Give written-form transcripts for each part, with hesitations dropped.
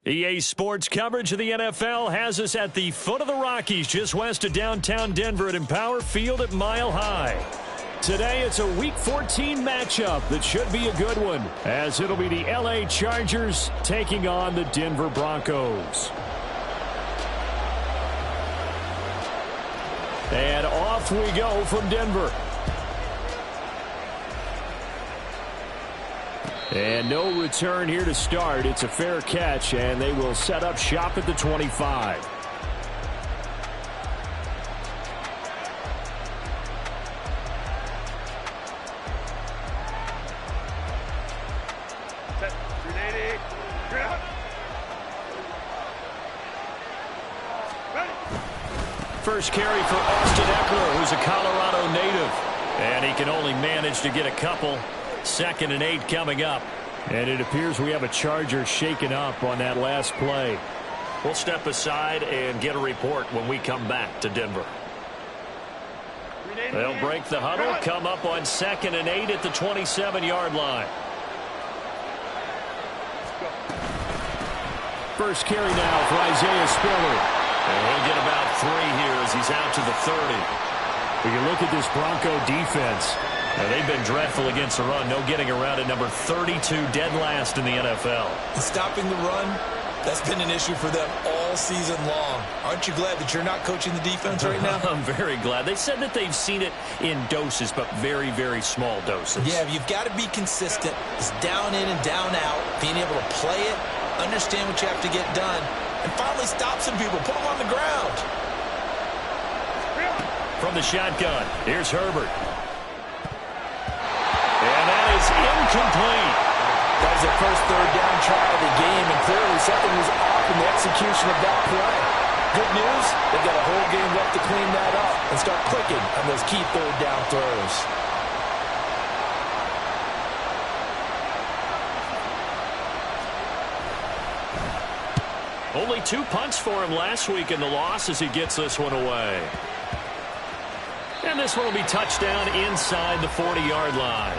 EA Sports coverage of the NFL has us at the foot of the Rockies, just west of downtown Denver at Empower Field at Mile High. Today, it's a Week 14 matchup that should be a good one, as it'll be the LA Chargers taking on the Denver Broncos. And off we go from Denver. And no return here to start. It's a fair catch, and they will set up shop at the 25. First carry for Austin Ekeler, who's a Colorado native. And he can only manage to get a couple. 2nd and 8 coming up. And it appears we have a Charger shaken up on that last play. We'll step aside and get a report when we come back to Denver. They'll break the huddle, come up on 2nd and 8 at the 27-yard line. First carry now for Isaiah Spiller. And he'll get about 3 here as he's out to the 30. We can look at this Bronco defense. Now, they've been dreadful against the run. No getting around at number 32, dead last in the NFL. And stopping the run, that's been an issue for them all season long. Aren't you glad that you're not coaching the defense right now? I'm very glad. They said that they've seen it in doses, but very, very small doses. Yeah, you've got to be consistent. It's down in and down out, being able to play it, understand what you have to get done, and finally stop some people, put them on the ground. From the shotgun, here's Herbert. And that is incomplete. That was their first third down try of the game, and clearly something was off in the execution of that play. Good news, they've got a whole game left to clean that up and start clicking on those key third down throws. Only 2 punts for him last week in the loss as he gets this one away. And this one will be touchdown inside the 40-yard line.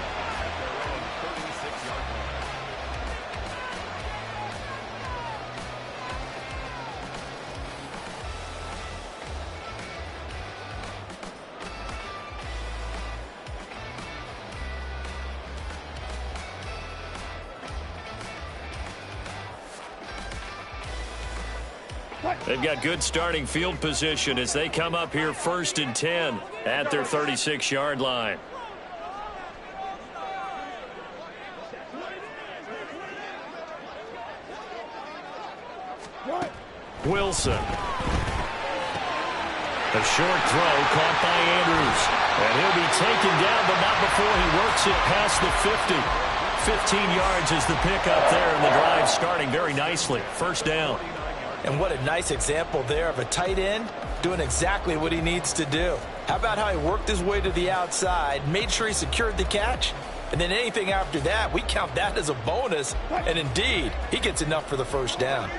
They've got good starting field position as they come up here 1st and 10 at their 36-yard line. Wilson. A short throw caught by Andrews. And he'll be taken down, but not before he works it past the 50. 15 yards is the pickup there, and the drive starting very nicely. 1st down. And what a nice example there of a tight end doing exactly what he needs to do. How about how he worked his way to the outside, made sure he secured the catch, and then anything after that, we count that as a bonus. And indeed, he gets enough for the 1st down.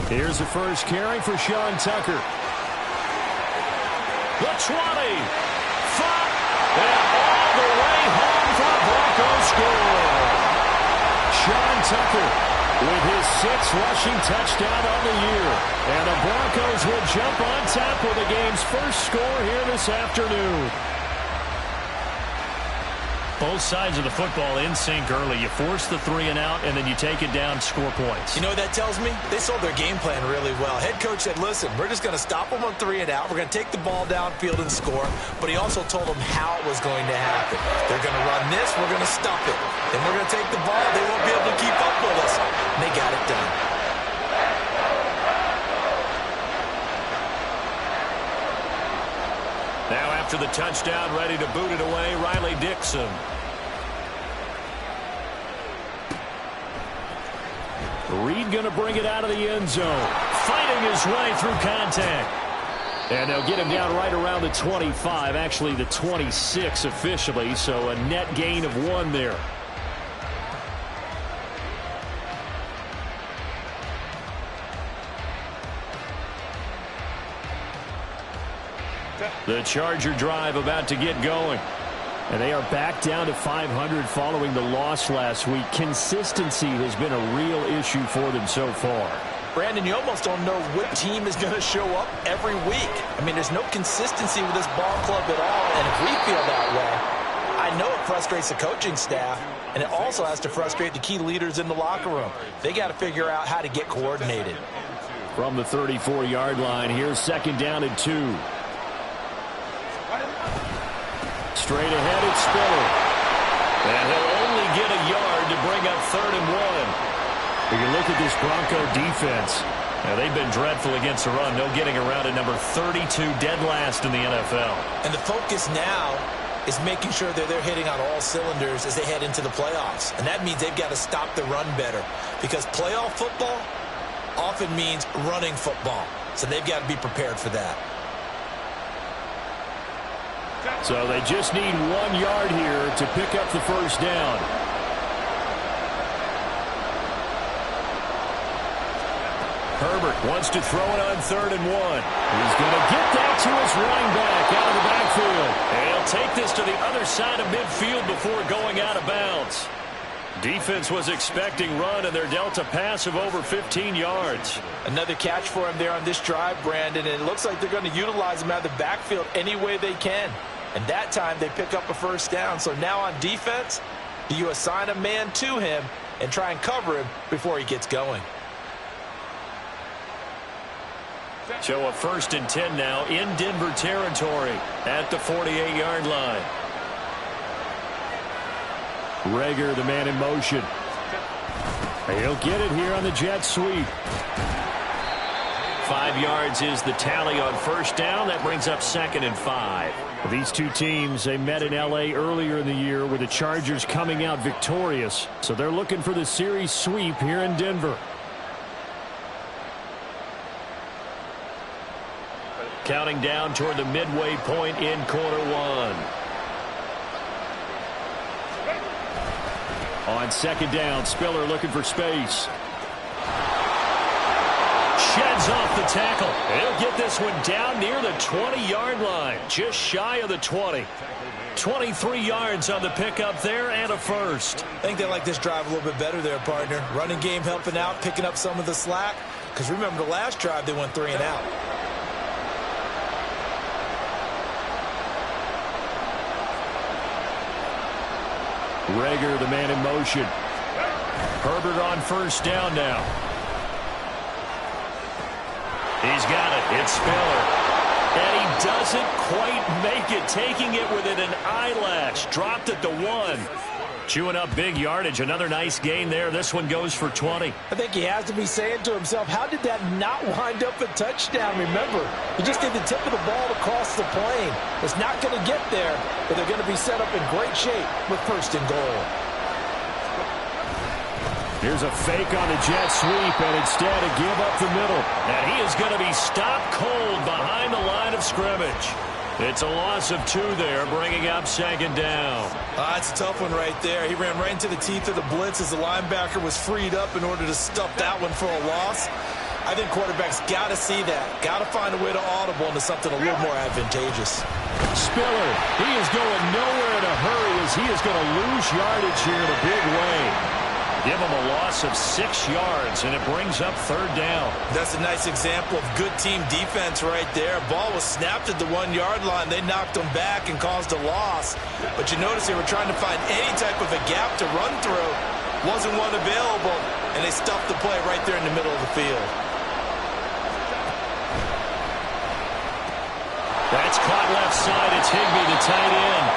Here's the first carry for Sean Tucker. The 20. And all the way home for the Broncos score. Sean Tucker with his 6th rushing touchdown on the year. And the Broncos will jump on top with the game's first score here this afternoon. Both sides of the football in sync early. You force the 3 and out, and then you take it down, score points. You know what that tells me? They sold their game plan really well. Head coach said, listen, we're just going to stop them on 3 and out. We're going to take the ball downfield and score. But he also told them how it was going to happen. They're going to run this. We're going to stop it. Then we're going to take the ball. They won't be able to keep up with us. And they got it done. Now after the touchdown, ready to boot it away, Riley Dixon. Reed going to bring it out of the end zone. Fighting his way through contact. And they'll get him down right around the 25, actually the 26 officially, so a net gain of 1 there. The Charger drive about to get going. And they are back down to 500 following the loss last week. Consistency has been a real issue for them so far. Brandon, you almost don't know what team is going to show up every week. I mean, there's no consistency with this ball club at all, and if we feel that way, I know it frustrates the coaching staff, and it also has to frustrate the key leaders in the locker room. They got to figure out how to get coordinated. From the 34-yard line, here's second down and 2. Straight ahead, it's Spiller. And he'll only get a yard to bring up 3rd and 1. When you look at this Bronco defense, now, they've been dreadful against the run. No getting around at number 32, dead last in the NFL. And the focus now is making sure that they're hitting on all cylinders as they head into the playoffs. And that means they've got to stop the run better, because playoff football often means running football. So they've got to be prepared for that. So they just need 1 yard here to pick up the first down. Herbert wants to throw it on 3rd and 1. He's going to get that to his running back out of the backfield. And he'll take this to the other side of midfield before going out of bounds. Defense was expecting run, and they're dealt a pass of over 15 yards. Another catch for him there on this drive, Brandon, and it looks like they're going to utilize him out of the backfield any way they can. And that time they pick up a first down. So now on defense, do you assign a man to him and try and cover him before he gets going? So a 1st and 10 now in Denver territory at the 48-yard line. Reagor, the man in motion. He'll get it here on the jet sweep. 5 yards is the tally on first down. That brings up 2nd and 5. These two teams, they met in L.A. earlier in the year with the Chargers coming out victorious. So they're looking for the series sweep here in Denver. Counting down toward the midway point in quarter 1. On 2nd down, Spiller looking for space. Sheds off the tackle. He'll get this one down near the 20-yard line, just shy of the 20. 23 yards on the pickup there and a first. I think they like this drive a little bit better there, partner. Running game helping out, picking up some of the slack. Because remember, the last drive they went 3 and out. Reagor, the man in motion. Herbert on first down now. He's got it. It's Spiller. And he doesn't quite make it, taking it within an eyelash. Dropped at the 1. Chewing up big yardage. Another nice gain there. This one goes for 20. I think he has to be saying to himself, how did that not wind up a touchdown? Remember, he just did the tip of the ball across the plane. It's not going to get there, but they're going to be set up in great shape with 1st and goal. Here's a fake on the jet sweep, and instead a give up the middle. And he is going to be stopped cold behind the line of scrimmage. It's a loss of 2 there, bringing up 2nd down. That's a tough one right there. He ran right into the teeth of the blitz as the linebacker was freed up in order to stuff that one for a loss. I think quarterbacks got to see that. Got to find a way to audible into something a little more advantageous. Spiller, he is going nowhere in a hurry as he is going to lose yardage here in a big way. Give him a loss of 6 yards, and it brings up 3rd down. That's a nice example of good team defense right there. Ball was snapped at the 1-yard line. They knocked him back and caused a loss. But you notice they were trying to find any type of a gap to run through. Wasn't one available, and they stuffed the play right there in the middle of the field. That's caught left side. It's Higbee, the tight end.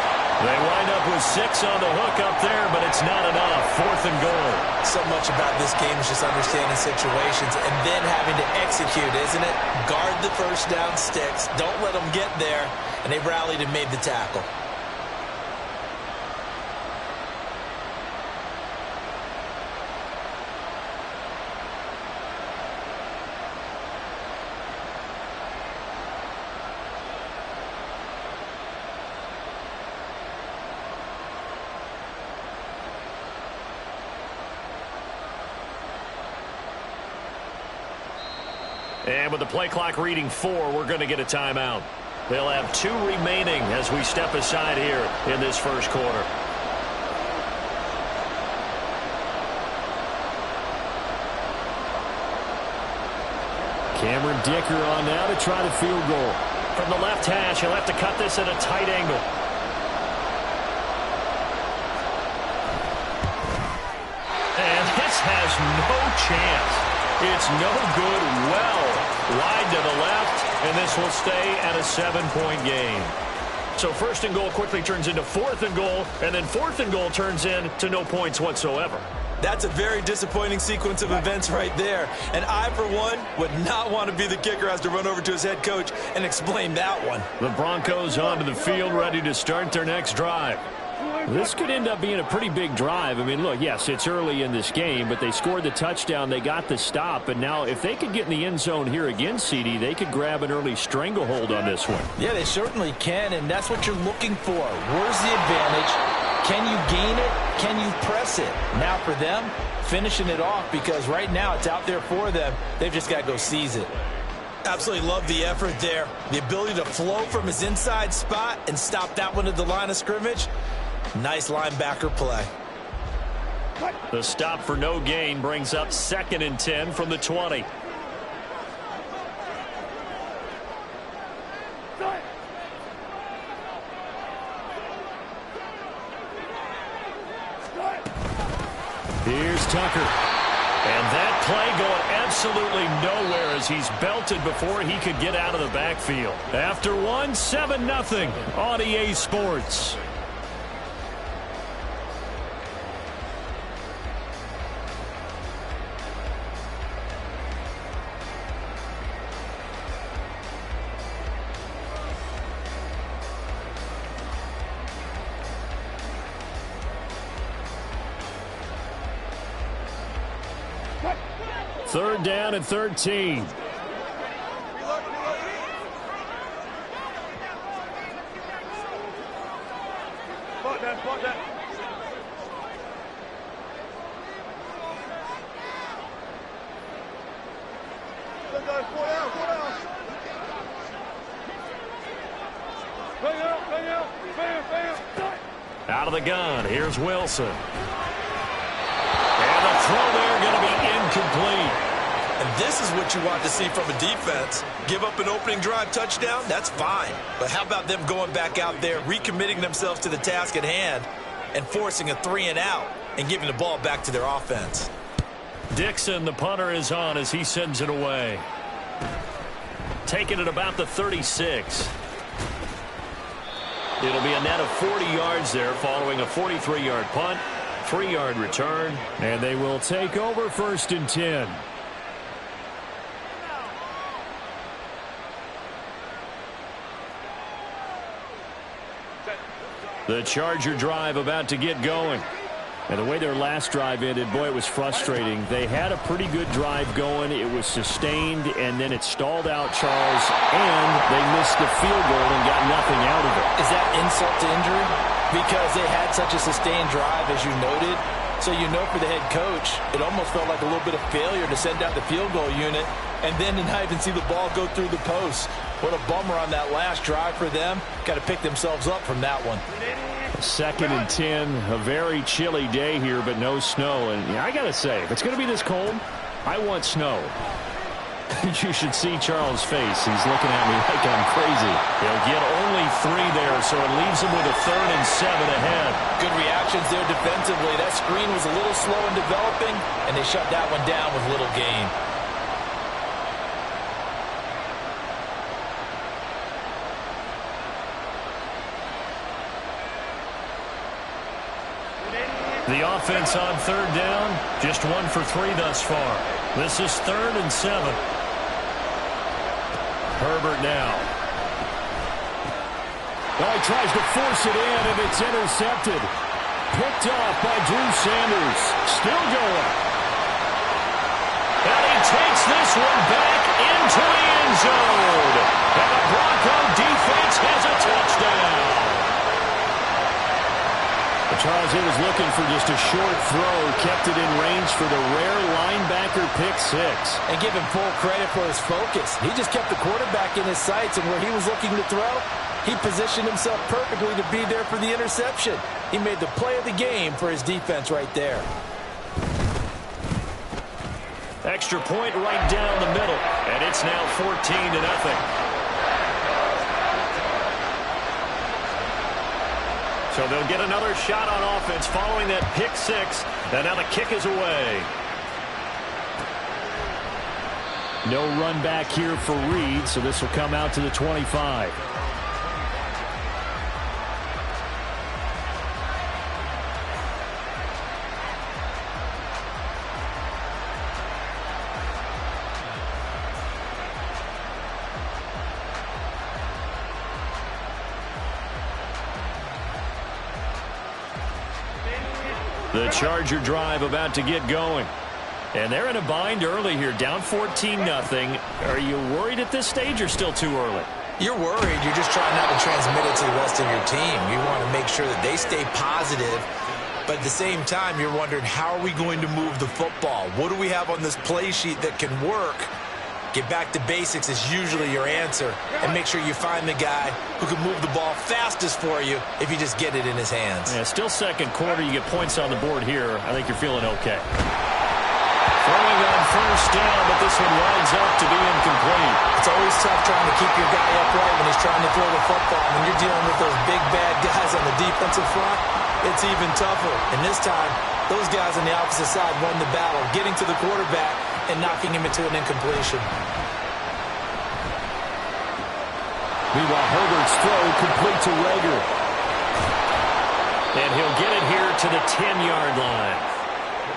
They wind up with 6 on the hook up there, but it's not enough. 4th and goal. So much about this game is just understanding situations and then having to execute, isn't it? Guard the first down sticks. Don't let them get there. And they rallied and made the tackle. And with the play clock reading 4, we're going to get a timeout. They'll have 2 remaining as we step aside here in this first quarter. Cameron Dicker on now to try the field goal. From the left hash, he'll have to cut this at a tight angle. And this has no chance. It's no good, well wide to the left, and this will stay at a 7-point game. So 1st and goal quickly turns into 4th and goal, and then 4th and goal turns into no points whatsoever. That's a very disappointing sequence of events right there. And I, for one, would not want to be the kicker who has to run over to his head coach and explain that one. The Broncos onto the field, ready to start their next drive. This could end up being a pretty big drive. I mean, look, yes, it's early in this game, but they scored the touchdown. They got the stop. And now if they could get in the end zone here again, CD, they could grab an early stranglehold on this one. Yeah, they certainly can, and that's what you're looking for. Where's the advantage? Can you gain it? Can you press it? Now for them, finishing it off, because right now it's out there for them. They've just got to go seize it. Absolutely love the effort there. The ability to flow from his inside spot and stop that one at the line of scrimmage. Nice linebacker play. The stop for no gain brings up 2nd and 10 from the 20. Here's Tucker. And that play going absolutely nowhere as he's belted before he could get out of the backfield. After one, 7-0 on EA Sports. Third down and 13. Out of the gun, here's Wilson. And the throw there going to be incomplete. And this is what you want to see from a defense. Give up an opening drive touchdown, that's fine. But how about them going back out there, recommitting themselves to the task at hand, and forcing a 3-and-out and giving the ball back to their offense. Dixon, the punter, is on as he sends it away. Taking it about the 36. It'll be a net of 40 yards there following a 43-yard punt, 3-yard return, and they will take over 1st and 10. The Charger drive about to get going. And the way their last drive ended, boy, it was frustrating. They had a pretty good drive going. It was sustained, and then it stalled out, Charles, and they missed the field goal and got nothing out of it. Is that insult to injury? Because they had such a sustained drive, as you noted. So you know for the head coach, it almost felt like a little bit of failure to send out the field goal unit and then to not even see the ball go through the post. What a bummer on that last drive for them. Got to pick themselves up from that one. 2nd and 10, a very chilly day here, but no snow. And yeah, I got to say, if it's going to be this cold, I want snow. You should see Charles' face. He's looking at me like I'm crazy. He'll get only 3 there, so it leaves him with a 3rd and 7 ahead. Good reactions there defensively. That screen was a little slow in developing, and they shut that one down with little gain. The offense on 3rd down, just 1 for 3 thus far. This is 3rd and 7. Herbert now. Oh, he tries to force it in, and it's intercepted. Picked off by Drew Sanders. Still going. And he takes this one back into the end zone. And the Bronco defense has a touchdown. Charles, he was looking for just a short throw, kept it in range for the rare linebacker Dicker pick 6. And give him full credit for his focus. He just kept the quarterback in his sights, and where he was looking to throw, he positioned himself perfectly to be there for the interception. He made the play of the game for his defense right there. Extra point right down the middle, and it's now 14-0. So they'll get another shot on offense following that pick 6, and now the kick is away. No run back here for Reed, so this will come out to the 25. The Charger drive about to get going. And they're in a bind early here, down 14-0. Are you worried at this stage or still too early? You're worried. You're just trying not to transmit it to the rest of your team. You want to make sure that they stay positive. But at the same time, you're wondering, how are we going to move the football? What do we have on this play sheet that can work? Get back to basics is usually your answer. And make sure you find the guy who can move the ball fastest for you if you just get it in his hands. Yeah, still second quarter. You get points on the board here. I think you're feeling okay. Throwing on first down, but this one winds up to be incomplete. It's always tough trying to keep your guy upright when he's trying to throw the football. When you're dealing with those big, bad guys on the defensive front, it's even tougher. And this time, those guys on the opposite side won the battle, getting to the quarterback and knocking him into an incompletion. Meanwhile, Herbert's throw complete to Reagor. And he'll get it here to the 10-yard line.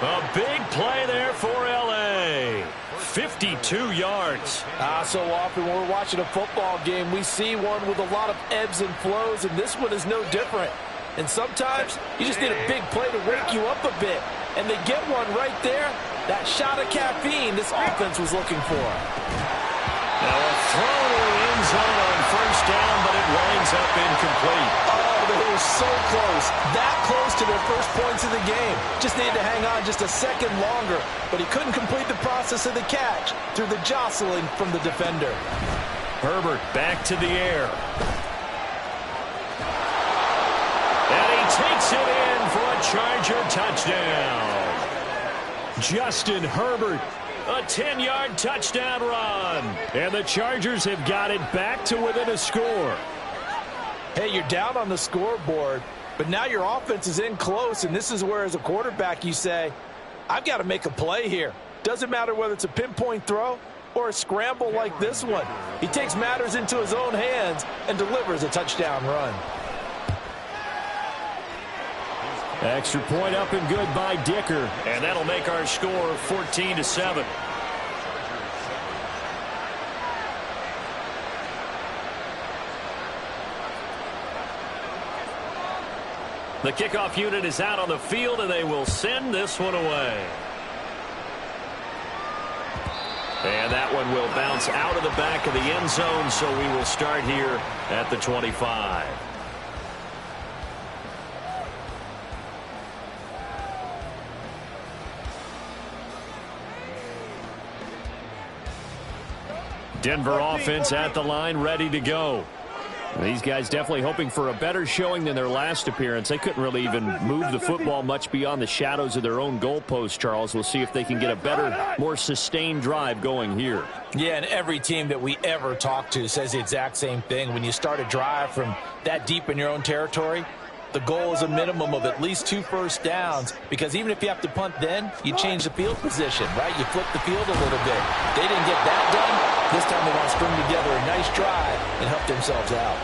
A big play there for L.A. 52 yards. So often when we're watching a football game, we see one with a lot of ebbs and flows, and this one is no different. And sometimes you just need a big play to wake you up a bit. And they get one right there. That shot of caffeine this offense was looking for. Now a throw to the end zone on first down, but it winds up incomplete. Oh, they were so close. That close to their first points of the game. Just needed to hang on just a second longer. But he couldn't complete the process of the catch through the jostling from the defender. Herbert back to the air. And he takes it in for a Charger touchdown. Justin Herbert, a 10-yard touchdown run. And the Chargers have got it back to within a score. Hey, you're down on the scoreboard, but now your offense is in close, and this is where, as a quarterback, you say, I've got to make a play here. Doesn't matter whether it's a pinpoint throw or a scramble like this one. He takes matters into his own hands and delivers a touchdown run. Extra point up and good by Dicker. And that'll make our score 14-7. The kickoff unit is out on the field, and they will send this one away. And that one will bounce out of the back of the end zone, so we will start here at the 25. Denver offense at the line, ready to go. These guys definitely hoping for a better showing than their last appearance. They couldn't really even move the football much beyond the shadows of their own goalpost, Charles. We'll see if they can get a better, more sustained drive going here. Yeah, and every team that we ever talk to says the exact same thing. When you start a drive from that deep in your own territory, the goal is a minimum of at least 2 first downs, because even if you have to punt then, you change the field position, right? You flip the field a little bit. They didn't get that done. This time they want to string together a nice drive and help themselves out.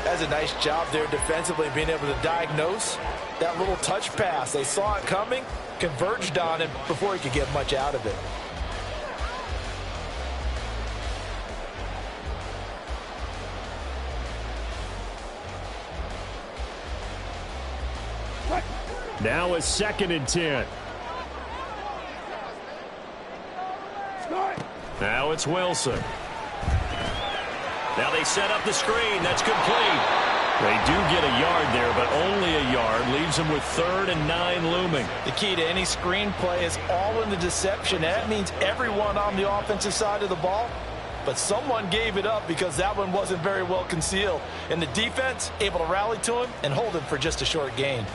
That's a nice job there defensively, being able to diagnose that little touch pass. They saw it coming, converged on it before he could get much out of it. Now a 2nd and 10. Now it's Wilson. Now they set up the screen. That's complete. They do get a yard there, but only a yard. Leaves them with 3rd and 9 looming. The key to any screenplay is all in the deception. That means everyone on the offensive side of the ball. But someone gave it up because that one wasn't very well concealed. And the defense able to rally to him and hold him for just a short gain.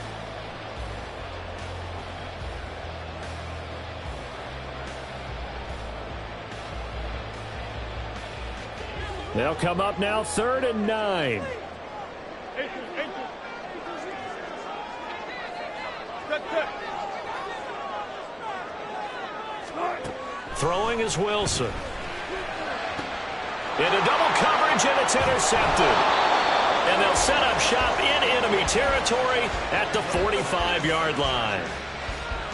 They'll come up now 3rd and 9. Throwing is Wilson. Into double coverage, and it's intercepted. And they'll set up shop in enemy territory at the 45-yard line.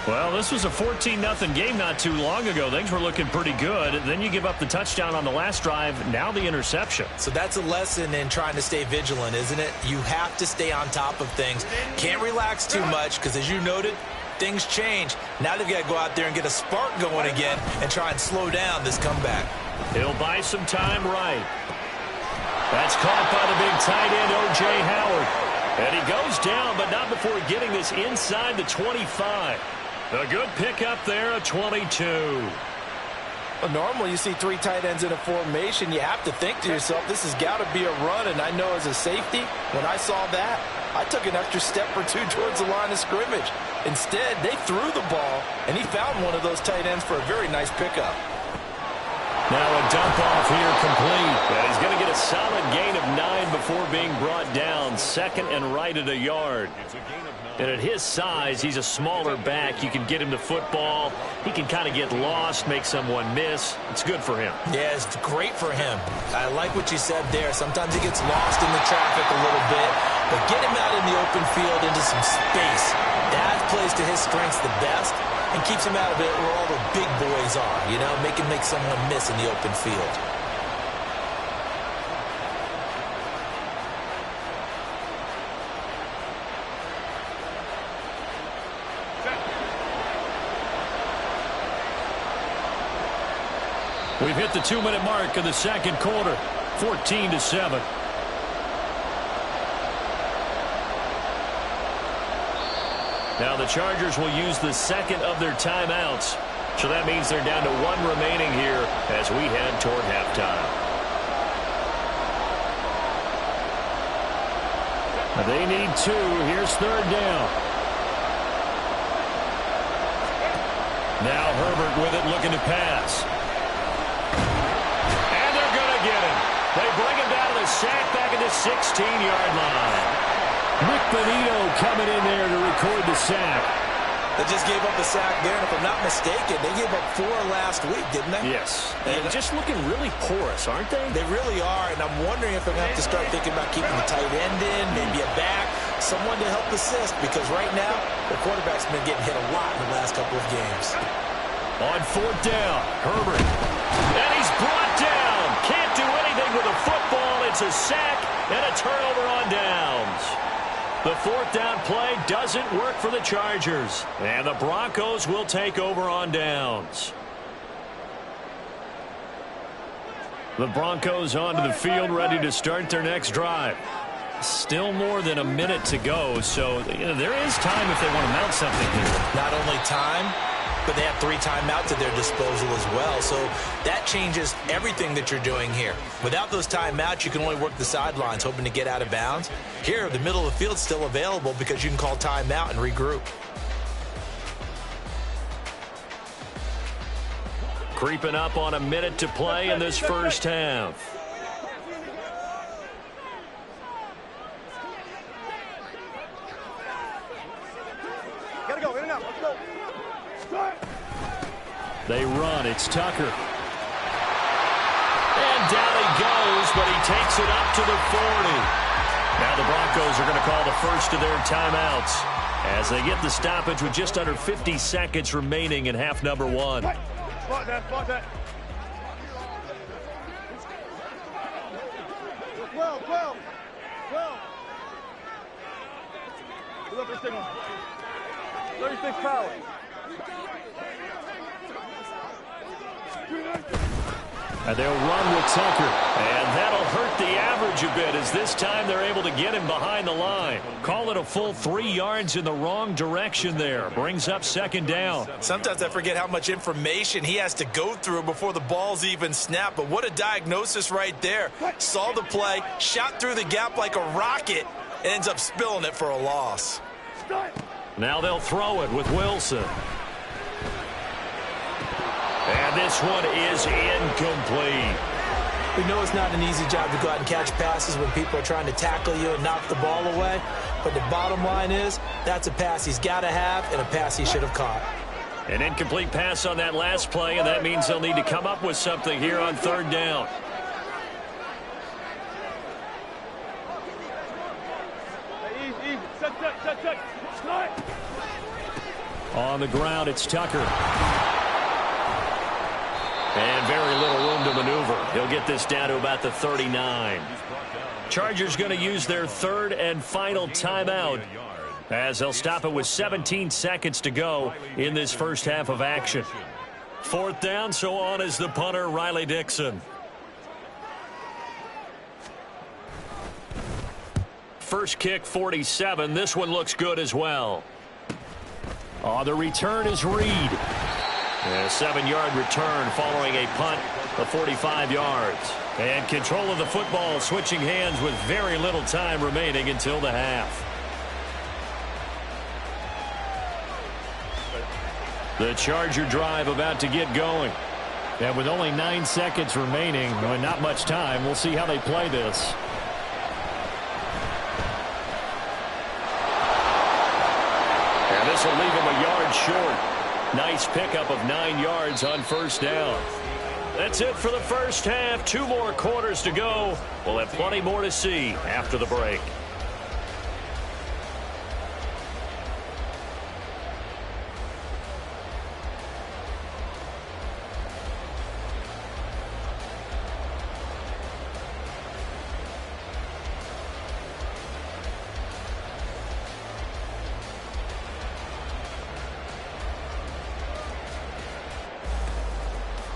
Well, this was a 14-0 game not too long ago. Things were looking pretty good. Then you give up the touchdown on the last drive. Now the interception. So that's a lesson in trying to stay vigilant, isn't it? You have to stay on top of things. Can't relax too much because, as you noted, things change. Now they've got to go out there and get a spark going again and try and slow down this comeback. He'll buy some time right. That's caught by the big tight end, O.J. Howard. And he goes down, but not before getting this inside the 25. A good pickup there, a 22. Well, normally you see 3 tight ends in a formation. You have to think to yourself, this has got to be a run. And I know as a safety, when I saw that, I took an extra step or 2 towards the line of scrimmage. Instead, they threw the ball, and he found one of those tight ends for a very nice pickup. Now a dump off here complete. And he's going to get a solid gain of 9 before being brought down. 2nd and right at a yard. And at his size, he's a smaller back. You can get him the football. He can kind of get lost, make someone miss. It's good for him. Yeah, it's great for him. I like what you said there. Sometimes he gets lost in the traffic a little bit. But get him out in the open field into some space. That plays to his strengths the best and keeps him out of it where all the big boys are. You know, make someone miss in the open field. We've hit the 2-minute mark of the second quarter, 14-7. Now the Chargers will use the second of their timeouts. So that means they're down to 1 remaining here as we head toward halftime. They need 2. Here's 3rd down. Now Herbert with it, looking to pass. And they're going to get him. They bring him down to the sack back at the 16-yard line. Nick Bonito coming in there to record the sack. They just gave up a sack there, and if I'm not mistaken, they gave up 4 last week, didn't they? Yes. And just looking really porous, aren't they? They really are, and I'm wondering if they're going to have to start thinking about keeping the tight end in, maybe a back, someone to help assist, because right now, the quarterback's been getting hit a lot in the last couple of games. On 4th down, Herbert. And he's brought down. Can't do anything with a football. It's a sack and a turnover on downs. The 4th down play doesn't work for the Chargers. And the Broncos will take over on downs. The Broncos onto the field, ready to start their next drive. Still more than a minute to go, so there is time if they want to mount something here. Not only time, but they have 3 timeouts at their disposal as well. So that changes everything that you're doing here. Without those timeouts, you can only work the sidelines, hoping to get out of bounds. Here, the middle of the field's still available because you can call timeout and regroup. Creeping up on a minute to play in this first half. Gotta go, in and out, let's go. They run. It's Tucker. And down he goes, but he takes it up to the 40. Now the Broncos are going to call the first of their timeouts as they get the stoppage with just under 50 seconds remaining in half number 1. Spot that, spot that. 12. 36 power. And they'll run with Tucker. And that'll hurt the average a bit, as this time they're able to get him behind the line. Call it a full 3 yards in the wrong direction there. Brings up second down. Sometimes I forget how much information he has to go through before the ball's even snapped. But what a diagnosis right there. Saw the play, shot through the gap like a rocket, and ends up spilling it for a loss. Now they'll throw it with Wilson. And this one is incomplete. We know it's not an easy job to go out and catch passes when people are trying to tackle you and knock the ball away. But the bottom line is, that's a pass he's got to have and a pass he should have caught. An incomplete pass on that last play, and that means they'll need to come up with something here on third down. On the ground, it's Tucker. And very little room to maneuver. He'll get this down to about the 39. Chargers going to use their third and final timeout, as they'll stop it with 17 seconds to go in this first half of action. Fourth down, so on is the punter, Riley Dixon. First kick, 47. This one looks good as well. Oh, the return is Reed. A 7-yard return following a punt of 45 yards. And control of the football switching hands with very little time remaining until the half. The Charger drive about to get going. And with only 9 seconds remaining, and not much time, we'll see how they play this. And this will leave him a yard short. Nice pickup of 9 yards on first down. That's it for the first half. 2 more quarters to go. We'll have plenty more to see after the break.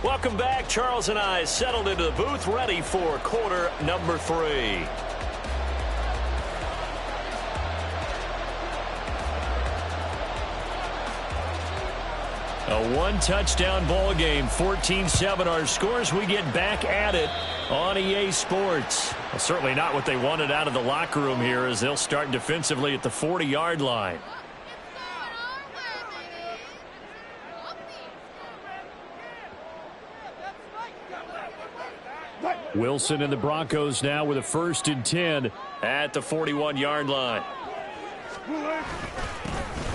Welcome back. Charles and I settled into the booth, ready for quarter number 3. A 1-touchdown ball game, 14-7 our scores. We get back at it on EA Sports. Well, certainly not what they wanted out of the locker room here, as they'll start defensively at the 40-yard line. Wilson and the Broncos now with a 1st and 10 at the 41-yard line.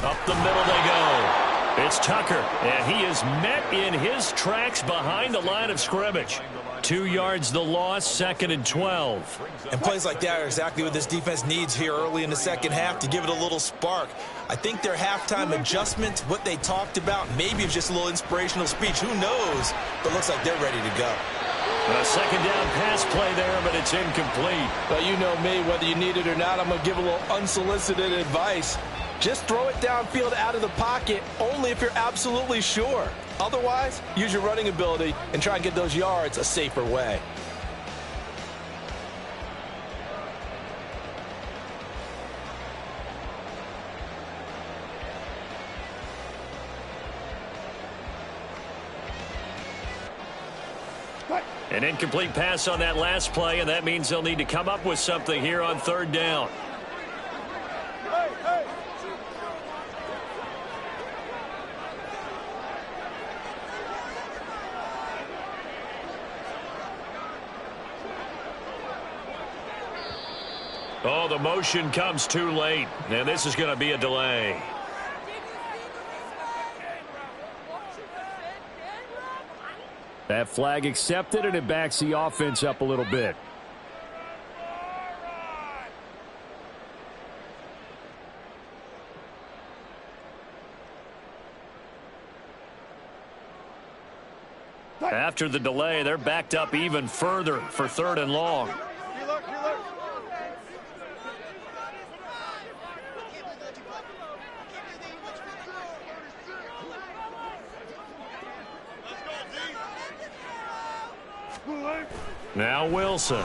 Up the middle they go. It's Tucker, and he is met in his tracks behind the line of scrimmage. 2 yards the loss, 2nd and 12. And plays like that are exactly what this defense needs here early in the second half to give it a little spark. I think their halftime adjustment, what they talked about, maybe it's just a little inspirational speech. Who knows? But looks like they're ready to go. A second down pass play there, but it's incomplete. But you know me, whether you need it or not, I'm going to give a little unsolicited advice. Just throw it downfield out of the pocket only if you're absolutely sure. Otherwise, use your running ability and try and get those yards a safer way. An incomplete pass on that last play, and that means they'll need to come up with something here on third down. Oh, the motion comes too late, and this is going to be a delay. That flag accepted, and it backs the offense up a little bit. After the delay, they're backed up even further for 3rd and long. Now Wilson.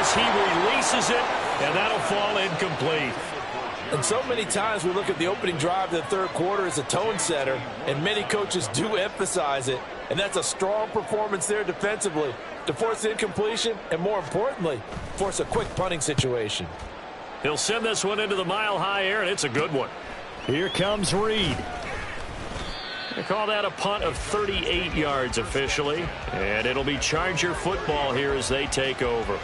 as he releases it, and that'll fall incomplete. And so many times we look at the opening drive of the third quarter as a tone setter, and many coaches do emphasize it. And that's a strong performance there defensively to force incompletion and, more importantly, force a quick punting situation. He'll send this one into the mile-high air, and it's a good one. Here comes Reed. They call that a punt of 38 yards officially, and it'll be Charger football here as they take over.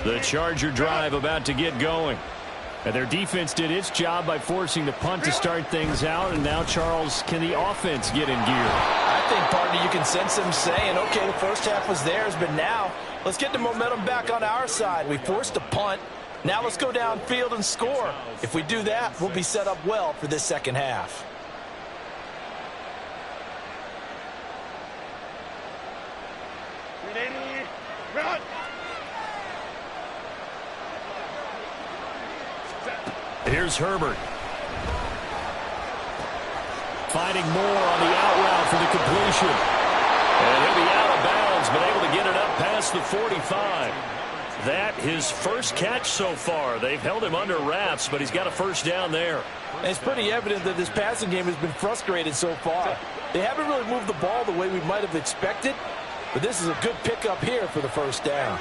The Charger drive about to get going. And their defense did its job by forcing the punt to start things out, and now, Charles, can the offense get in gear? I think, partner, you can sense them saying, okay, the first half was theirs, but now let's get the momentum back on our side. We forced a punt. Now let's go downfield and score. If we do that, we'll be set up well for this second half. Run! Here's Herbert. Finding Moore on the out route for the completion. And he'll be out of bounds, but able to get it up past the 45. That his first catch so far. They've held him under wraps, but he's got a first down there. And it's pretty evident that this passing game has been frustrated so far. They haven't really moved the ball the way we might have expected, but this is a good pickup here for the first down.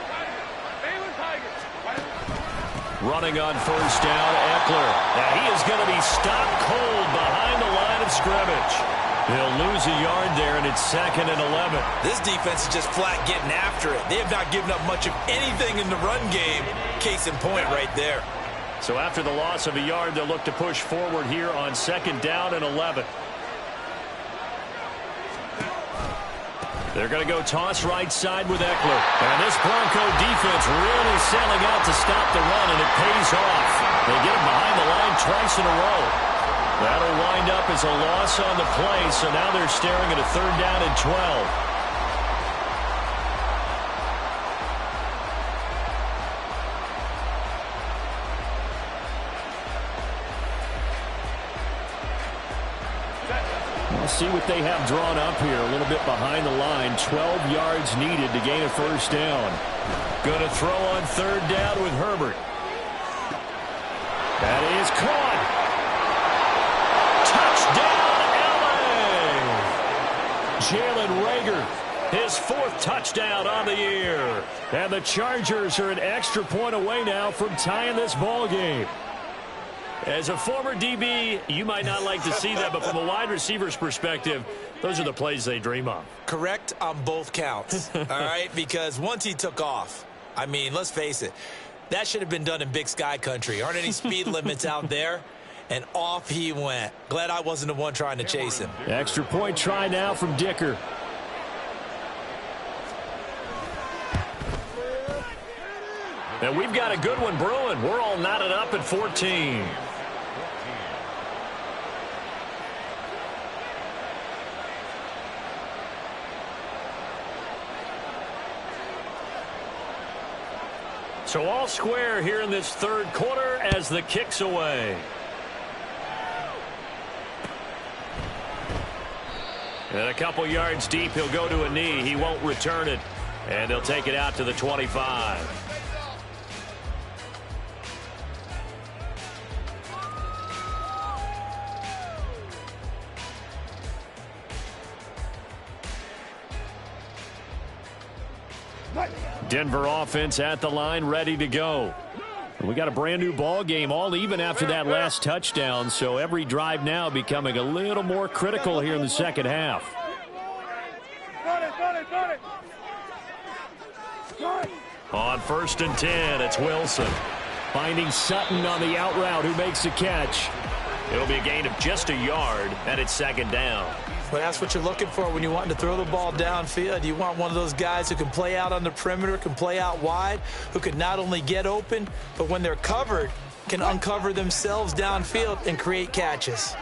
Running on first down, Eckler. Now he is going to be stopped cold behind the line of scrimmage. He'll lose a yard there, and it's 2nd and 11. This defense is just flat getting after it. They have not given up much of anything in the run game. Case in point right there. So after the loss of a yard, they'll look to push forward here on 2nd down and 11. They're going to go toss right side with Eckler. And this Bronco defense really selling out to stop the run, and it pays off. They get him behind the line twice in a row. That'll wind up as a loss on the play, so now they're staring at a 3rd down and 12. See what they have drawn up here. A little bit behind the line. 12 yards needed to gain a first down. Going to throw on 3rd down with Herbert. That is caught. Touchdown, LA! Jalen Reagor, his 4th touchdown on the year. And the Chargers are an extra point away now from tying this ball game. As a former DB, you might not like to see that, but from a wide receiver's perspective, those are the plays they dream of. Correct on both counts, all right? Because once he took off, I mean, let's face it, that should have been done in Big Sky country. Aren't any speed limits out there? And off he went. Glad I wasn't the one trying to chase him. Extra point try now from Dicker. And we've got a good one brewing. We're all knotted up at 14. So all square here in this 3rd quarter as the kick's away. And a couple yards deep, he'll go to a knee. He won't return it. And they'll take it out to the 25. Denver offense at the line, ready to go. We got a brand new ball game, all even after that last touchdown, so every drive now becoming a little more critical here in the second half. On 1st and 10, it's Wilson. Finding Sutton on the out route, who makes the catch. It'll be a gain of just a yard, and it's 2nd down. Well, that's what you're looking for when you want to throw the ball downfield. You want one of those guys who can play out on the perimeter, can play out wide, who can not only get open, but when they're covered, can uncover themselves downfield and create catches.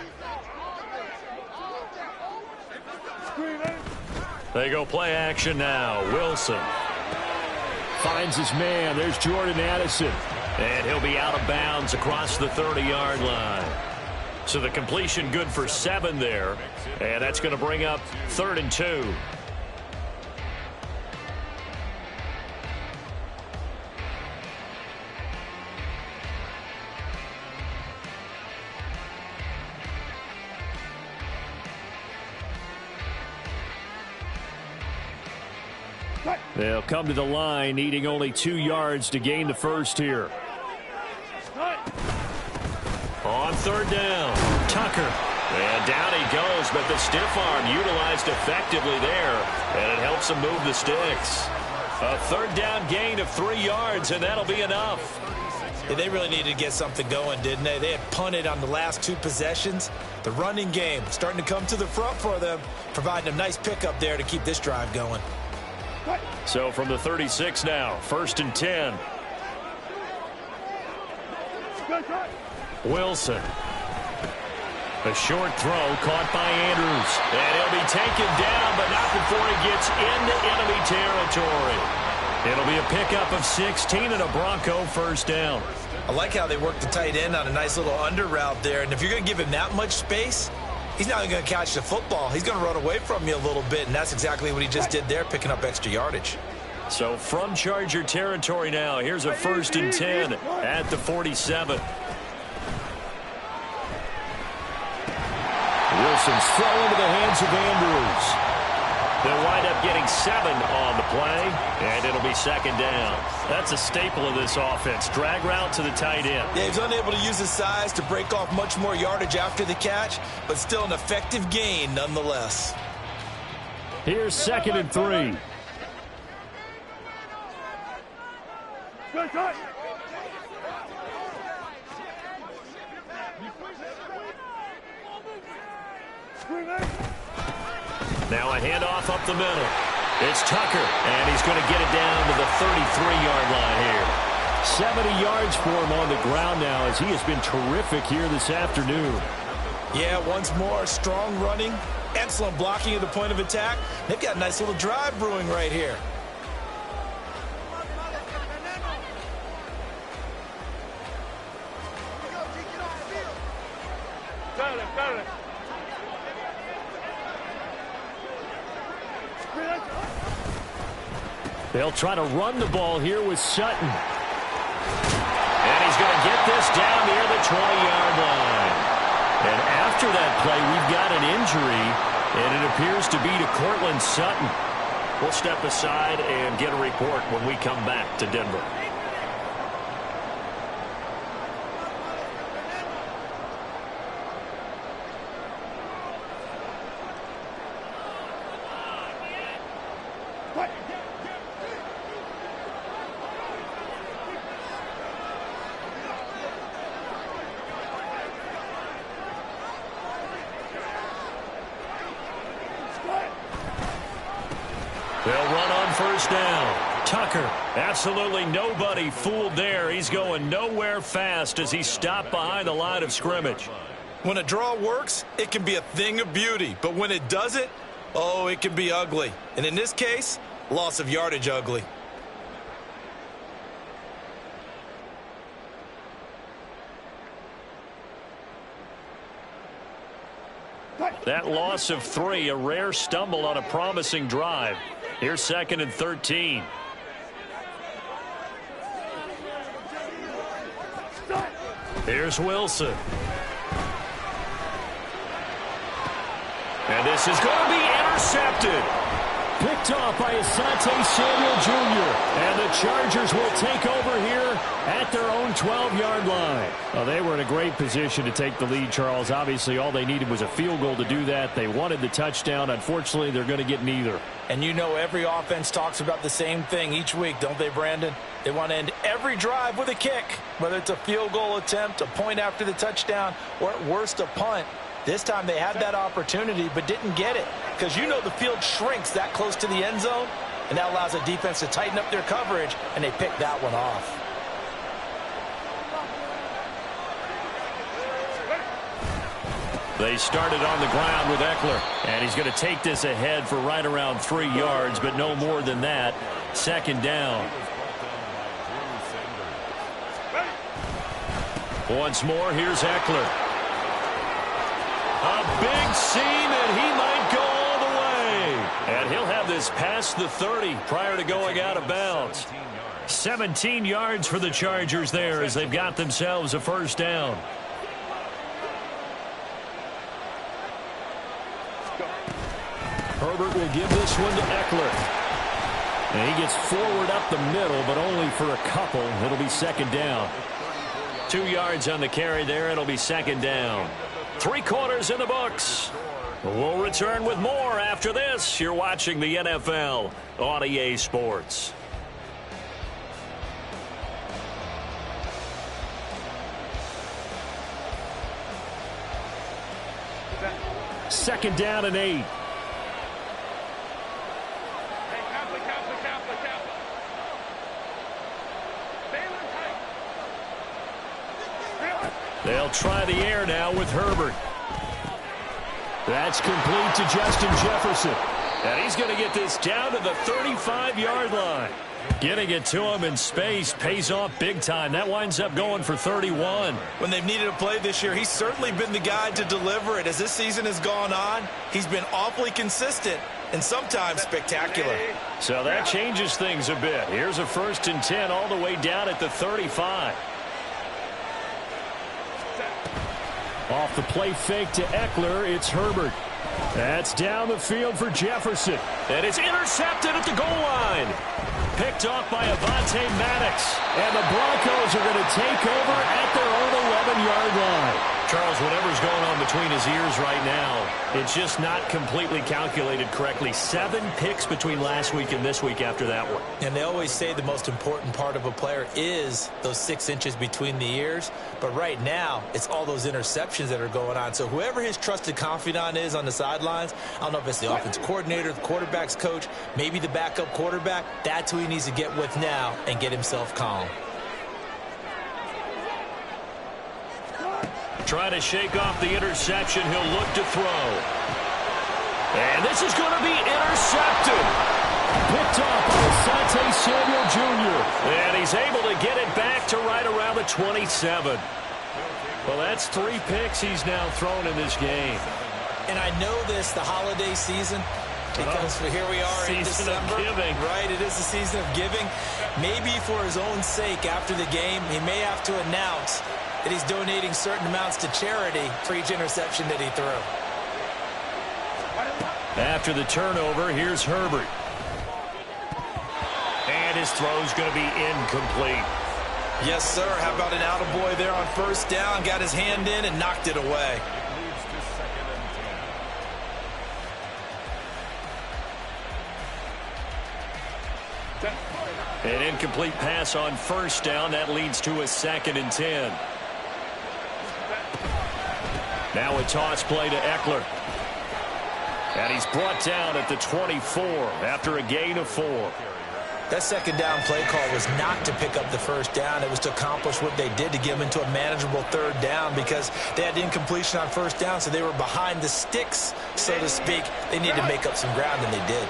They go play action now. Wilson finds his man. There's Jordan Addison. And he'll be out of bounds across the 30-yard line. So the completion good for 7 there. And that's going to bring up 3rd and 2. They'll come to the line, needing only 2 yards to gain the first here. On 3rd down, Tucker. And down he goes, but the stiff arm utilized effectively there, and it helps him move the sticks. A 3rd down gain of 3 yards, and that'll be enough. Yeah, they really needed to get something going, didn't they? They had punted on the last 2 possessions. The running game starting to come to the front for them, providing a nice pickup there to keep this drive going. So from the 36 now, 1st and 10. Wilson. A short throw caught by Andrews. And he'll be taken down, but not before he gets into enemy territory. It'll be a pickup of 16 and a Bronco 1st down. I like how they worked the tight end on a nice little under route there. And if you're going to give him that much space, he's not going to catch the football. He's going to run away from you a little bit, and that's exactly what he just did there, picking up extra yardage. So from Charger territory now, here's a 1st and 10 at the 47. Wilson's throw into the hands of Andrews. They'll wind up getting 7 on the play, and it'll be 2nd down. That's a staple of this offense. Drag route to the tight end. Yeah, he's unable to use his size to break off much more yardage after the catch, but still an effective gain nonetheless. Here's 2nd and 3. Now a handoff up the middle. It's Tucker, and he's going to get it down to the 33-yard line here. 70 yards for him on the ground now, as he has been terrific here this afternoon. Yeah, once more, strong running, excellent blocking at the point of attack. They've got a nice little drive brewing right here. They'll try to run the ball here with Sutton. And he's going to get this down near the 20-yard line. And after that play, we've got an injury, and it appears to be to Cortland Sutton. We'll step aside and get a report when we come back to Denver. They'll run on 1st down. Tucker, absolutely nobody fooled there. He's going nowhere fast as he stopped behind the line of scrimmage. When a draw works, it can be a thing of beauty. But when it doesn't, oh, it can be ugly. And in this case, loss of yardage ugly. That loss of 3, a rare stumble on a promising drive. Here's 2nd and 13. Here's Wilson. And this is going to be intercepted. Picked off by Asante Samuel Jr. And the Chargers will take over here at their own 12-yard line. Well, they were in a great position to take the lead, Charles. Obviously, all they needed was a field goal to do that. They wanted the touchdown. Unfortunately, they're going to get neither. And you know every offense talks about the same thing each week, don't they, Brandon? They want to end every drive with a kick, whether it's a field goal attempt, a point after the touchdown, or at worst, a punt. This time they had that opportunity but didn't get it because you know the field shrinks that close to the end zone, and that allows the defense to tighten up their coverage, and they picked that one off. They started on the ground with Eckler, and he's going to take this ahead for right around 3 yards, but no more than that. 2nd down. Once more, here's Eckler. A big seam, and he might go all the way. And he'll have this past the 30 prior to going out of bounds. 17 yards for the Chargers there as they've got themselves a first down. Herbert will give this one to Eckler. And he gets forward up the middle, but only for a couple. It'll be second down. 2 yards on the carry there. It'll be second down. 3 quarters in the books. We'll return with more after this. You're watching the NFL on EA Sports. Second down and 8. They'll try the air now with Herbert. That's complete to Justin Jefferson. And he's going to get this down to the 35-yard line. Getting it to him in space pays off big time. That winds up going for 31. When they've needed a play this year, he's certainly been the guy to deliver it. As this season has gone on, he's been awfully consistent and sometimes spectacular. So that changes things a bit. Here's a 1st and 10 all the way down at the 35. Off the play fake to Eckler, it's Herbert. That's down the field for Jefferson. And it's intercepted at the goal line. Picked off by Avonte Maddox. And the Broncos are going to take over at their own 11-yard line. Charles, whatever's going on between his ears right now, it's just not completely calculated correctly. 7 picks between last week and this week after that one. And they always say the most important part of a player is those 6 inches between the ears. But right now, it's all those interceptions that are going on. So whoever his trusted confidant is on the sidelines, I don't know if it's the offense coordinator, the quarterback's coach, maybe the backup quarterback, that's who he needs to get with now and get himself calm. Try to shake off the interception. He'll look to throw. And this is going to be intercepted. Picked off by Asante Samuel Jr. And he's able to get it back to right around the 27. Well, that's 3 picks he's now thrown in this game. And I know this, the holiday season, because here we are in December. Giving. Right, it is the season of giving. Maybe for his own sake after the game, he may have to announce that he's donating certain amounts to charity for each interception that he threw. After the turnover, here's Herbert. And his throw's going to be incomplete. Yes, sir. How about an attaboy there on 1st down? Got his hand in and knocked it away. An incomplete pass on 1st down. That leads to a 2nd and 10. Now a toss play to Eckler. And he's brought down at the 24 after a gain of 4. That 2nd down play call was not to pick up the 1st down. It was to accomplish what they did to get them into a manageable 3rd down because they had incompletion on 1st down, so they were behind the sticks, so to speak. They needed to make up some ground, and they did.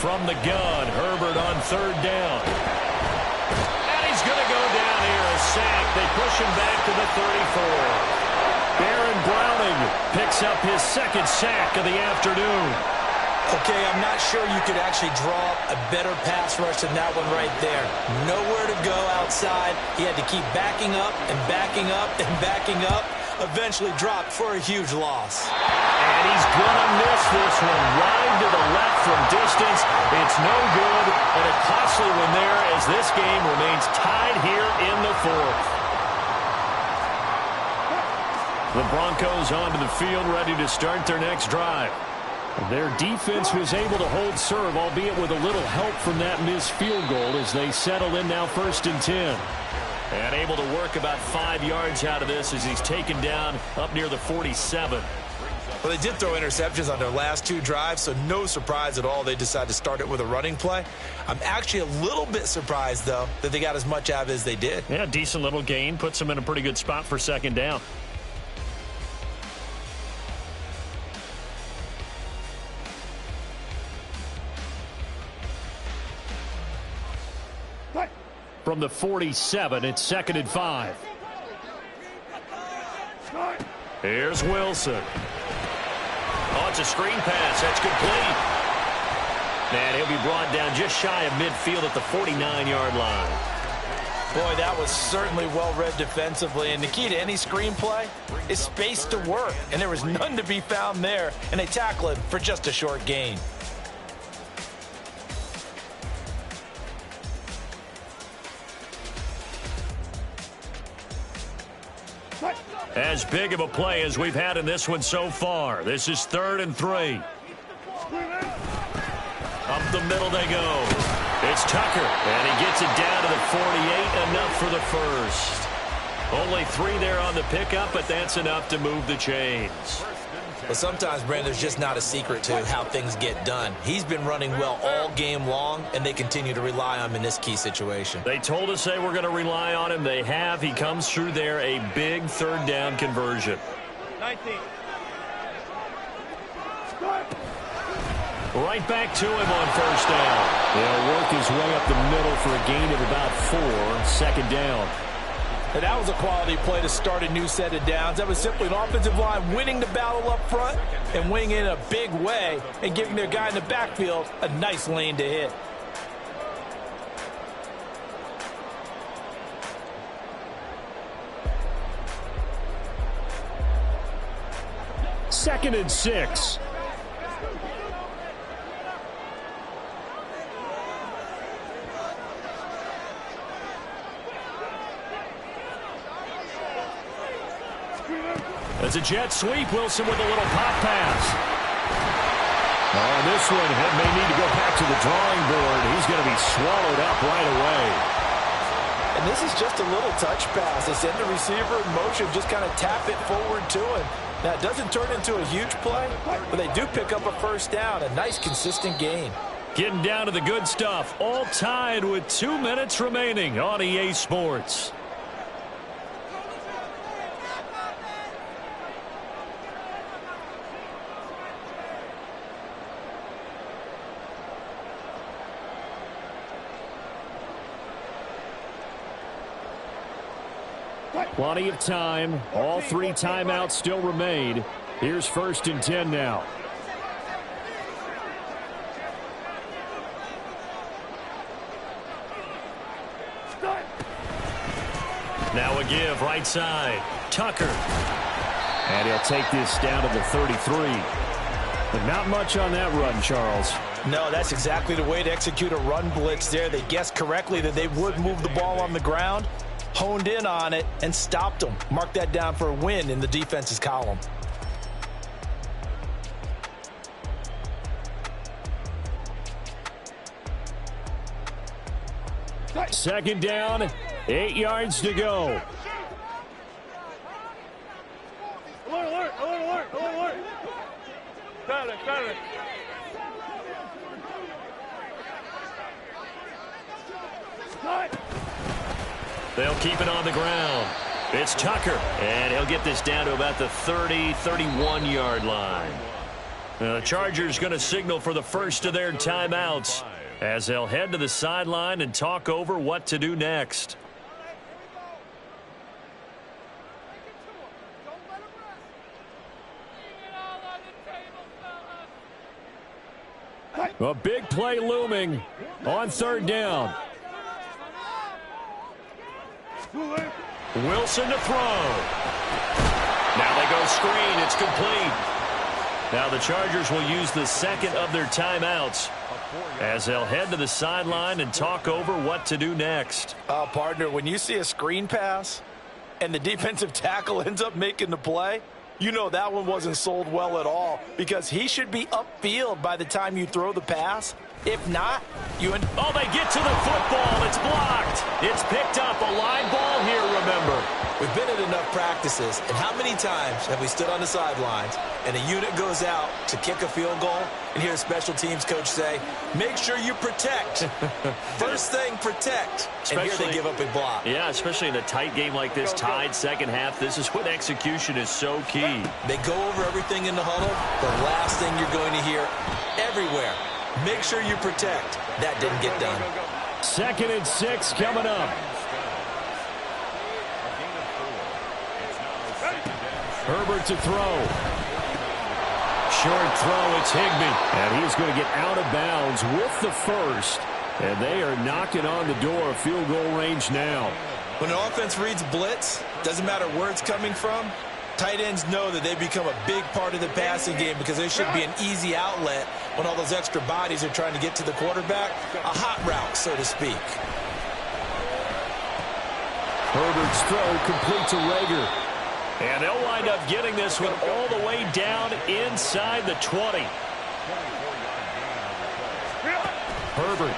From the gun, Herbert on 3rd down. And he's going to go down here, a sack. They push him back to the 34. Baron Browning picks up his 2nd sack of the afternoon. Okay, I'm not sure you could actually draw a better pass rush than that one right there. Nowhere to go outside. He had to keep backing up and backing up and backing up. Eventually dropped for a huge loss. And he's going to miss this one wide to the left from distance. It's no good, and a costly one there as this game remains tied here in the 4th. The Broncos onto the field, ready to start their next drive. Their defense was able to hold serve, albeit with a little help from that missed field goal as they settle in now 1st and 10. And able to work about 5 yards out of this as he's taken down up near the 47. Well, they did throw interceptions on their last 2 drives, so no surprise at all they decided to start it with a running play. I'm actually a little bit surprised, though, that they got as much out of it as they did. Yeah, decent little gain. Puts them in a pretty good spot for 2nd down. from the 47. It's 2nd and 5. Here's Wilson. Oh, it's a screen pass. That's complete. And he'll be brought down just shy of midfield at the 49-yard line. Boy, that was certainly well-read defensively. And the key to any screenplay is space to work. And there was none to be found there. And they tackle it for just a short gain. As big of a play as we've had in this one so far. This is 3rd and 3. Up the middle they go. It's Tucker, and he gets it down to the 48, enough for the first. Only 3 there on the pickup, but that's enough to move the chains. But sometimes, Brandon, there's just not a secret to how things get done. He's been running well all game long, and they continue to rely on him in this key situation. They told us they were going to rely on him. They have. He comes through there, a big 3rd down conversion. 19. Right back to him on 1st down. He'll work his way up the middle for a gain of about 4. 2nd down. And that was a quality play to start a new set of downs. That was simply an offensive line winning the battle up front and winning in a big way and giving their guy in the backfield a nice lane to hit. Second and 6. It's a jet sweep. Wilson with a little pop pass. Oh, this one may need to go back to the drawing board. He's going to be swallowed up right away. And this is just a little touch pass. They send the receiver in motion, just kind of tap it forward to him. Now, it doesn't turn into a huge play, but they do pick up a 1st down. A nice, consistent gain. Getting down to the good stuff. All tied with 2 minutes remaining on EA Sports. Plenty of time. All 3 timeouts still remain. Here's 1st and 10 now. Now a give right side. Tucker. And he'll take this down to the 33. But not much on that run, Charles. No, that's exactly the way to execute a run blitz there. They guessed correctly that they would move the ball on the ground, honed in on it, and stopped them. Mark that down for a win in the defense's column. Second down, 8 yards to go. Alert, alert, alert, alert, alert. Silent, silent. They'll keep it on the ground. It's Tucker, and he'll get this down to about the 30, 31-yard line. The Chargers going to signal for the first of their timeouts as they'll head to the sideline and talk over what to do next. A big play looming on 3rd down. Wilson to throw. Now they go screen. It's complete. Now the Chargers will use the 2nd of their timeouts as they'll head to the sideline and talk over what to do next. Partner, when you see a screen pass and the defensive tackle ends up making the play, you know that one wasn't sold well at all because he should be upfield by the time you throw the pass. If not, Oh, they get to the football. It's blocked. It's picked up. A live ball here, remember. We've been at enough practices, and how many times have we stood on the sidelines and a unit goes out to kick a field goal and hear a special teams coach say, make sure you protect. First thing, protect. And here they give up a block. Yeah, especially in a tight game like this, tied second half. This is when execution is so key. They go over everything in the huddle. The last thing you're going to hear everywhere, make sure you protect. That didn't get done. 2nd and 6 coming up. Herbert to throw. Short throw, it's Higbee. And he's going to get out of bounds with the first. And they are knocking on the door of field goal range now. When an offense reads blitz, doesn't matter where it's coming from, tight ends know that they become a big part of the passing game because they should be an easy outlet when all those extra bodies are trying to get to the quarterback. A hot route, so to speak. Herbert's throw complete to Reagor. And they'll wind up getting this one all the way down inside the 20. Herbert.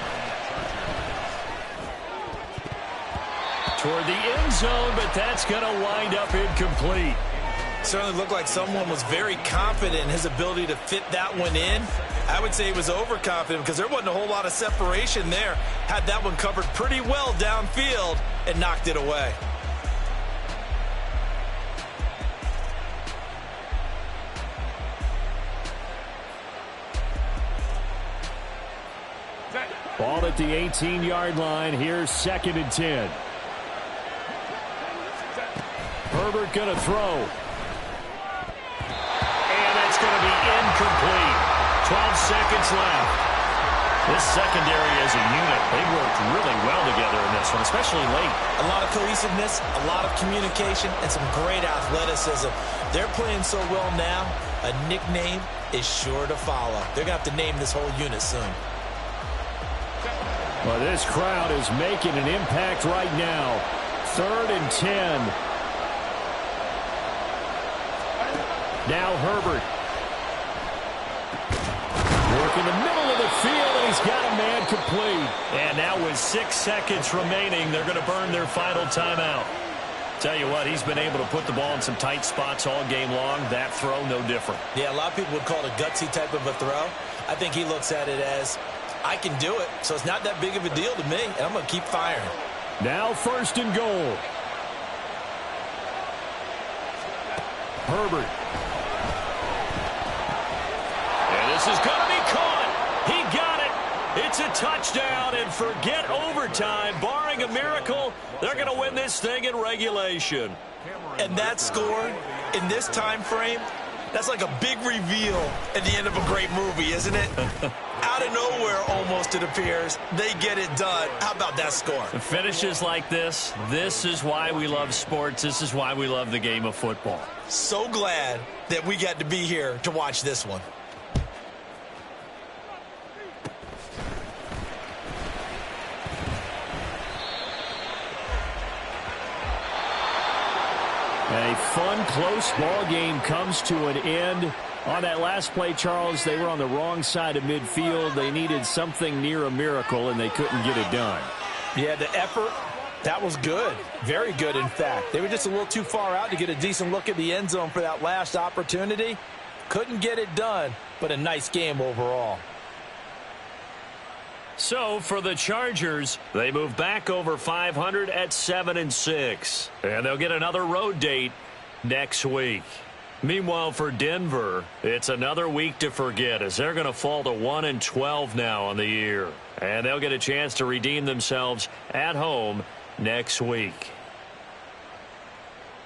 Toward the end zone, but that's going to wind up incomplete. Certainly looked like someone was very confident in his ability to fit that one in. I would say he was overconfident because there wasn't a whole lot of separation there. Had that one covered pretty well downfield and knocked it away. Ball at the 18-yard line. Here's 2nd and 10. Herbert going to throw. And that's going to be incomplete. 12 seconds left. This secondary as a unit, they worked really well together in this one, especially late. A lot of cohesiveness, a lot of communication, and some great athleticism. They're playing so well now, a nickname is sure to follow. They're going to have to name this whole unit soon. Well, this crowd is making an impact right now. 3rd and 10. Now Herbert. Work in the middle of the field, and he's got a man complete. And now with 6 seconds remaining, they're going to burn their final timeout. Tell you what, he's been able to put the ball in some tight spots all game long. That throw, no different. Yeah, a lot of people would call it a gutsy type of a throw. I think he looks at it as, I can do it, so it's not that big of a deal to me, and I'm going to keep firing. Now 1st and goal. Herbert. And this is going to be caught. He got it. It's a touchdown, and forget overtime. Barring a miracle, they're going to win this thing in regulation. And that score in this time frame, that's like a big reveal at the end of a great movie, isn't it? Out of nowhere, almost, it appears. They get it done. How about that score? Finishes like this is why we love sports. This is why we love the game of football. So glad that we got to be here to watch this one. A fun, close ball game comes to an end. On that last play, Charles, they were on the wrong side of midfield. They needed something near a miracle, and they couldn't get it done. Yeah, the effort, that was good. Very good, in fact. They were just a little too far out to get a decent look at the end zone for that last opportunity. Couldn't get it done, but a nice game overall. So for the Chargers, they move back over 500 at 7-6. And they'll get another road date next week. Meanwhile, for Denver, it's another week to forget as they're going to fall to 1-12 now on the year. And they'll get a chance to redeem themselves at home next week.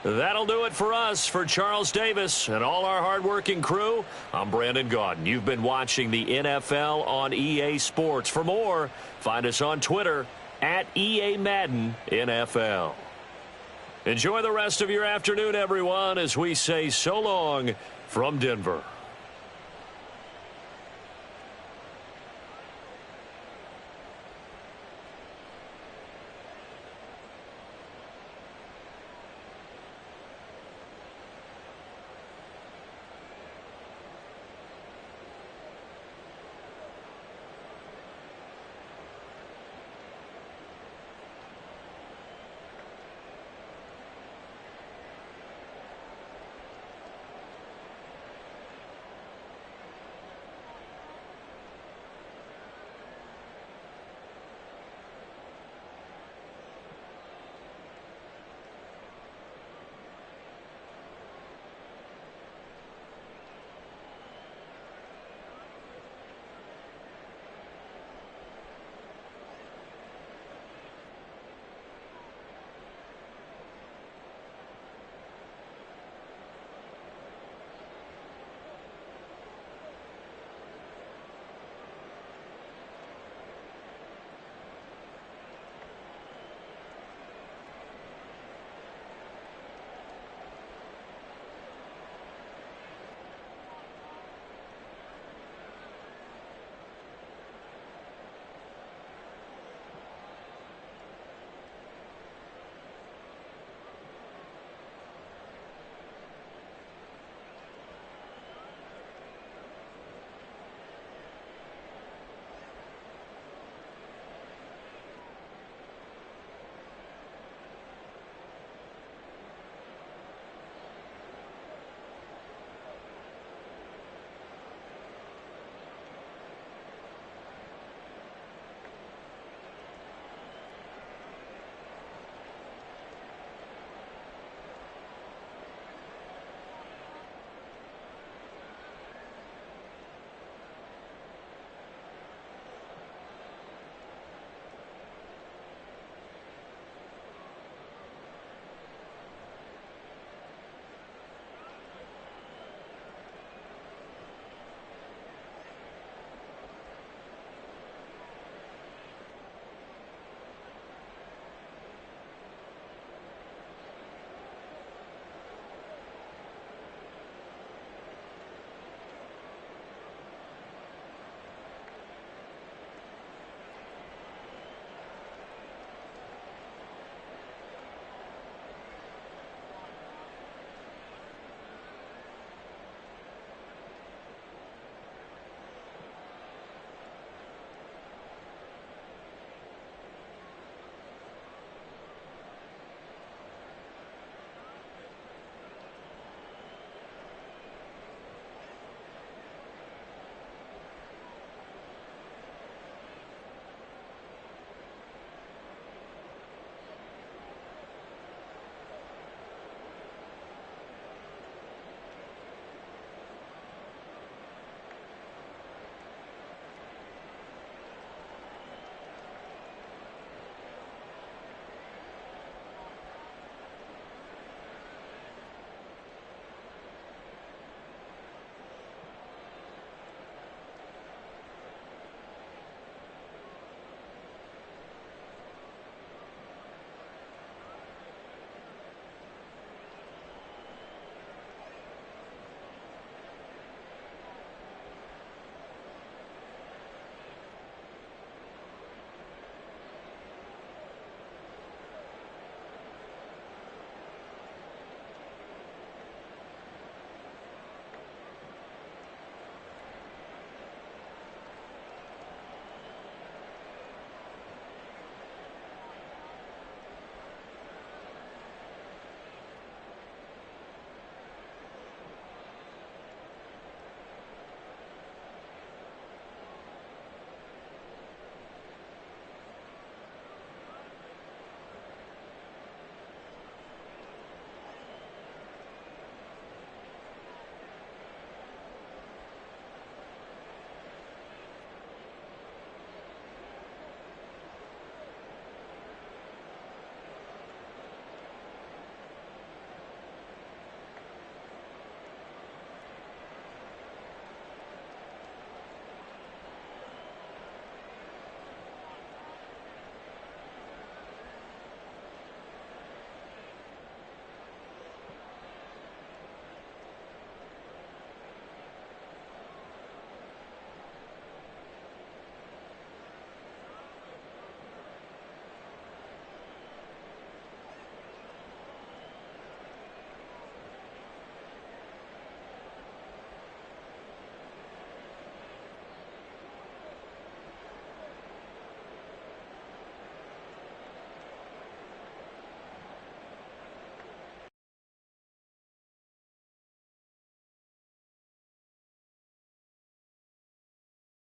That'll do it for us. For Charles Davis and all our hardworking crew, I'm Brandon Gaudin. You've been watching the NFL on EA Sports. For more, find us on Twitter at EA Madden NFL. Enjoy the rest of your afternoon, everyone, as we say so long from Denver.